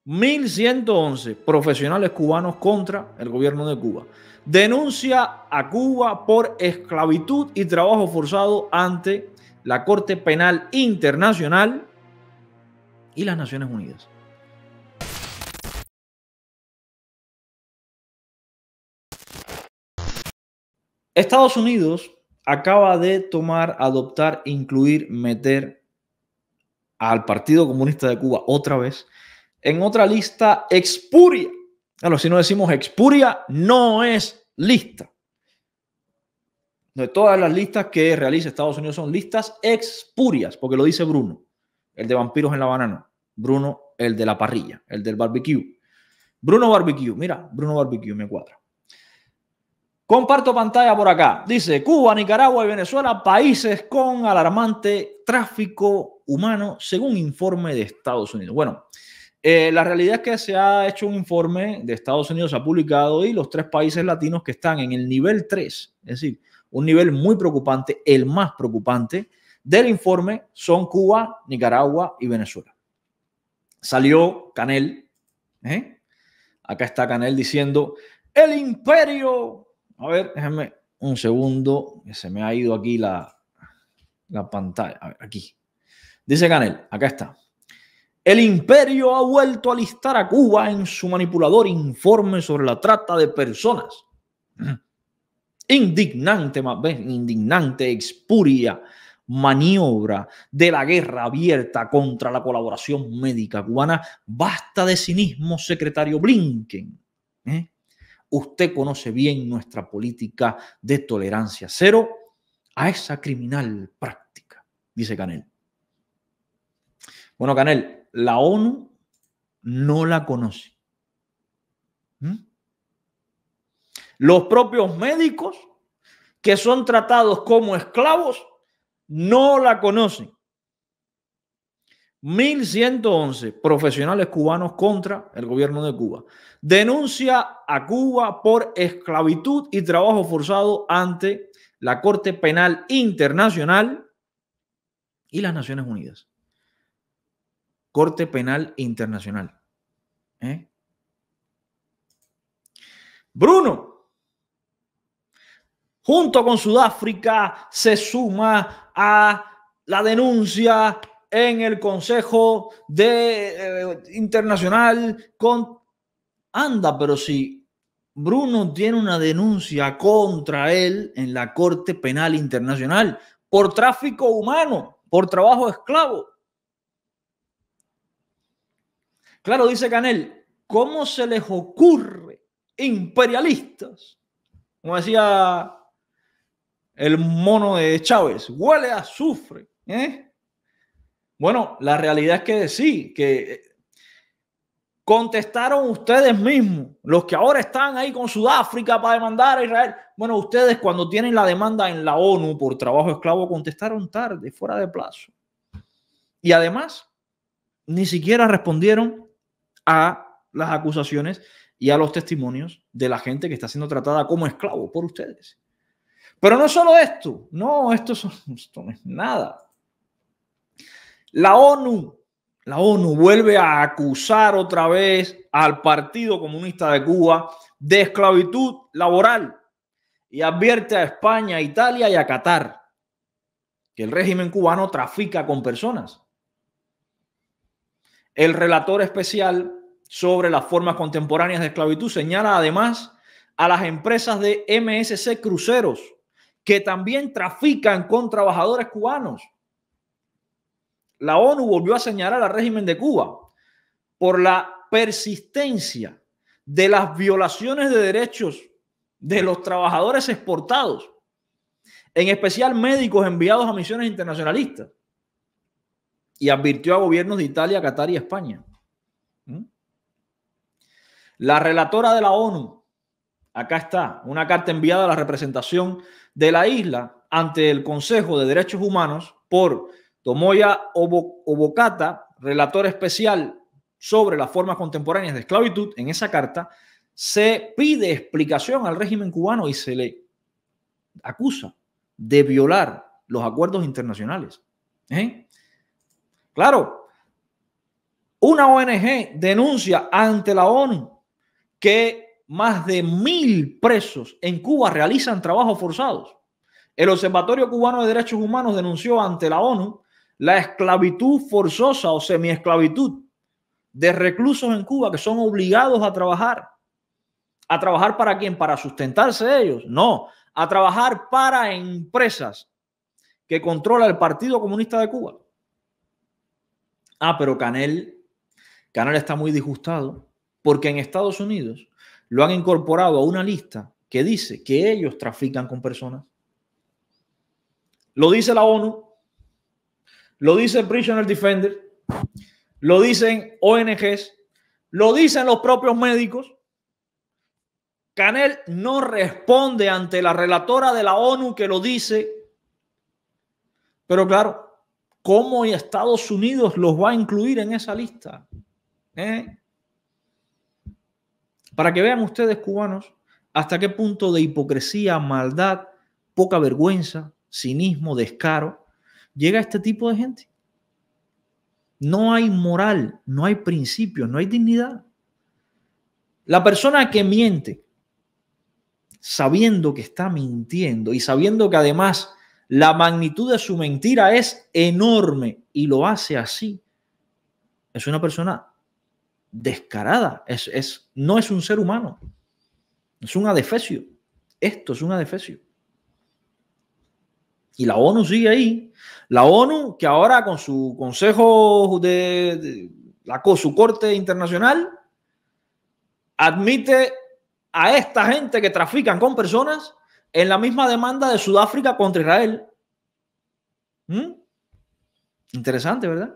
1111 profesionales cubanos contra el gobierno de Cuba. Denuncia a Cuba por esclavitud y trabajo forzado ante la Corte Penal Internacional y las Naciones Unidas. Estados Unidos acaba de adoptar, incluir, meter al Partido Comunista de Cuba otra vez en otra lista expuria. Claro, si no decimos expuria, no es lista. De todas las listas que realiza Estados Unidos son listas expurias, porque lo dice Bruno, el de vampiros en la banana. Bruno, el de la parrilla, el del barbecue. Bruno Barbecue, mira, Bruno Barbecue me cuadra. Comparto pantalla por acá. Dice Cuba, Nicaragua y Venezuela, países con alarmante tráfico humano, según informe de Estados Unidos. Bueno, la realidad es que se ha hecho un informe de Estados Unidos, se ha publicado, y los 3 países latinos que están en el nivel 3, es decir, un nivel muy preocupante, el más preocupante del informe, son Cuba, Nicaragua y Venezuela. Salió Canel, acá está Canel diciendo, el imperio... A ver, déjame un segundo, que se me ha ido aquí la pantalla. A ver, aquí. Dice Canel, acá está. El imperio ha vuelto a alistar a Cuba en su manipulador informe sobre la trata de personas. Indignante, más bien, indignante, expuria maniobra de la guerra abierta contra la colaboración médica cubana. Basta de cinismo, secretario Blinken. Usted conoce bien nuestra política de tolerancia cero a esa criminal práctica, dice Canel. Bueno, Canel, la ONU no la conoce. Los propios médicos que son tratados como esclavos no la conocen. 1111 profesionales cubanos contra el gobierno de Cuba. Denuncia a Cuba por esclavitud y trabajo forzado ante la Corte Penal Internacional y las Naciones Unidas. Corte Penal Internacional. Bruno, junto con Sudáfrica, se suma a la denuncia en el Consejo Internacional con... Anda, pero si Bruno tiene una denuncia contra él en la Corte Penal Internacional por tráfico humano, por trabajo esclavo. Claro, dice Canel, ¿cómo se les ocurre, imperialistas? Como decía el mono de Chávez, huele a azufre. Bueno, la realidad es que sí, que contestaron ustedes mismos, los que ahora están ahí con Sudáfrica para demandar a Israel. Bueno, ustedes cuando tienen la demanda en la ONU por trabajo esclavo contestaron tarde, fuera de plazo. Y además, ni siquiera respondieron a las acusaciones y a los testimonios de la gente que está siendo tratada como esclavo por ustedes. Pero no solo esto, no, esto no es nada. La ONU vuelve a acusar otra vez al Partido Comunista de Cuba de esclavitud laboral y advierte a España, a Italia y a Qatar que el régimen cubano trafica con personas. El relator especial sobre las formas contemporáneas de esclavitud señala además a las empresas de MSC Cruceros que también trafican con trabajadores cubanos. La ONU volvió a señalar al régimen de Cuba por la persistencia de las violaciones de derechos de los trabajadores exportados, en especial médicos enviados a misiones internacionalistas, y advirtió a gobiernos de Italia, Qatar y España. La relatora de la ONU, acá está, una carta enviada a la representación de la isla ante el Consejo de Derechos Humanos por Tomoya Obokata, relator especial sobre las formas contemporáneas de esclavitud. En esa carta se pide explicación al régimen cubano y se le acusa de violar los acuerdos internacionales. Claro, Una ONG denuncia ante la ONU que más de 1.000 presos en Cuba realizan trabajos forzados. El Observatorio Cubano de Derechos Humanos denunció ante la ONU la esclavitud forzosa o semiesclavitud de reclusos en Cuba que son obligados a trabajar. ¿A trabajar para quién? ¿Para sustentarse ellos? No, a trabajar para empresas que controla el Partido Comunista de Cuba. Pero Canel está muy disgustado porque en Estados Unidos lo han incorporado a una lista que dice que ellos trafican con personas. Lo dice la ONU, lo dice Prisoner Defender, lo dicen ONGs, lo dicen los propios médicos. Canel no responde ante la relatora de la ONU que lo dice. Pero claro, ¿cómo Estados Unidos los va a incluir en esa lista? Para que vean ustedes, cubanos, hasta qué punto de hipocresía, maldad, poca vergüenza, cinismo, descaro llega este tipo de gente. No hay moral, no hay principios, no hay dignidad. La persona que miente, sabiendo que está mintiendo y sabiendo que además la magnitud de su mentira es enorme y lo hace así, es una persona descarada, no es un ser humano, es un adefesio. Esto es un adefesio. Y la ONU sigue ahí. La ONU, que ahora con su consejo su corte internacional, admite a esta gente que trafican con personas en la misma demanda de Sudáfrica contra Israel. Interesante, ¿verdad?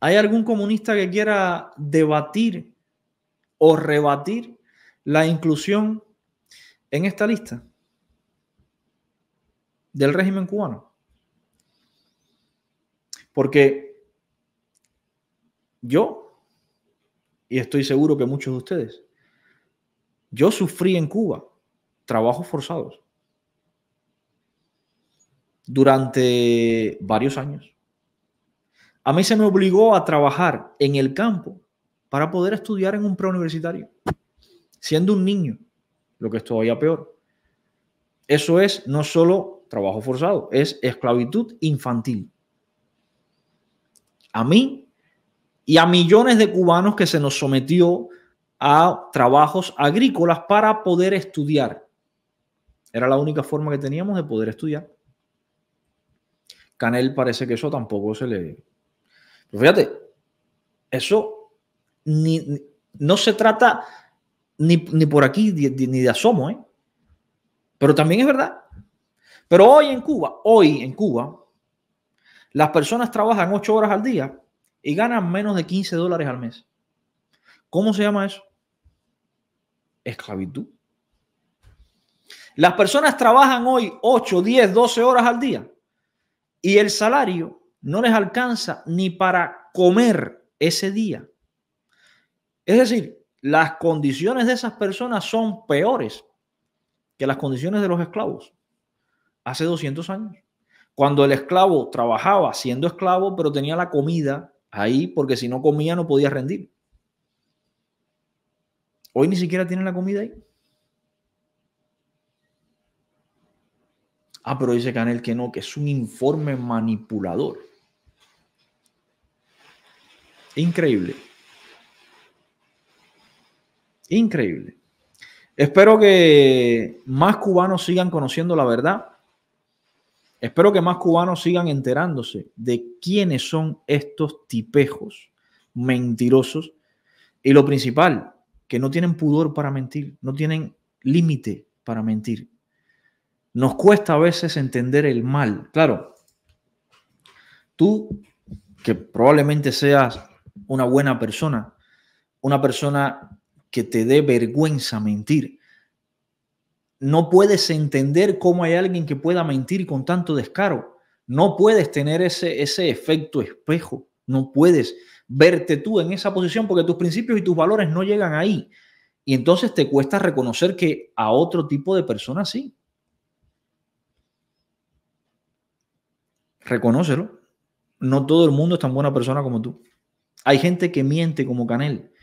¿Hay algún comunista que quiera debatir o rebatir la inclusión en esta lista del régimen cubano? Porque yo, y estoy seguro que muchos de ustedes, yo sufrí en Cuba trabajos forzados durante varios años. A mí se me obligó a trabajar en el campo para poder estudiar en un preuniversitario, siendo un niño, lo que es todavía peor. Eso es no solo trabajo forzado, es esclavitud infantil. A mí y a millones de cubanos que se nos sometió a trabajos agrícolas para poder estudiar. Era la única forma que teníamos de poder estudiar. Canel parece que eso tampoco se le... Pero fíjate, eso no se trata ni por aquí ni de asomo, ¿eh? Pero también es verdad. Pero hoy en Cuba, las personas trabajan 8 horas al día y ganan menos de $15 al mes. ¿Cómo se llama eso? Esclavitud. Las personas trabajan hoy 8, 10, 12 horas al día y el salario no les alcanza ni para comer ese día. Es decir, las condiciones de esas personas son peores que las condiciones de los esclavos hace 200 años. Cuando el esclavo trabajaba siendo esclavo, pero tenía la comida ahí porque si no comía no podía rendir. Hoy ni siquiera tienen la comida ahí. Pero dice Canel que no, que es un informe manipulador. Increíble. Increíble. Espero que más cubanos sigan conociendo la verdad. Espero que más cubanos sigan enterándose de quiénes son estos tipejos mentirosos. Y lo principal, que no tienen pudor para mentir, no tienen límite para mentir. Nos cuesta a veces entender el mal. Claro, tú, que probablemente seas una buena persona, una persona que te dé vergüenza mentir, no puedes entender cómo hay alguien que pueda mentir con tanto descaro. No puedes tener ese efecto espejo. No puedes verte tú en esa posición porque tus principios y tus valores no llegan ahí. Y entonces te cuesta reconocer que a otro tipo de personas sí. Reconócelo. No todo el mundo es tan buena persona como tú. Hay gente que miente como Canel,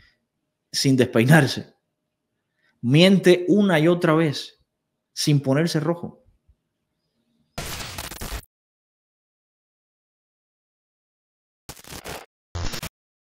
sin despeinarse. Miente una y otra vez, sin ponerse rojo.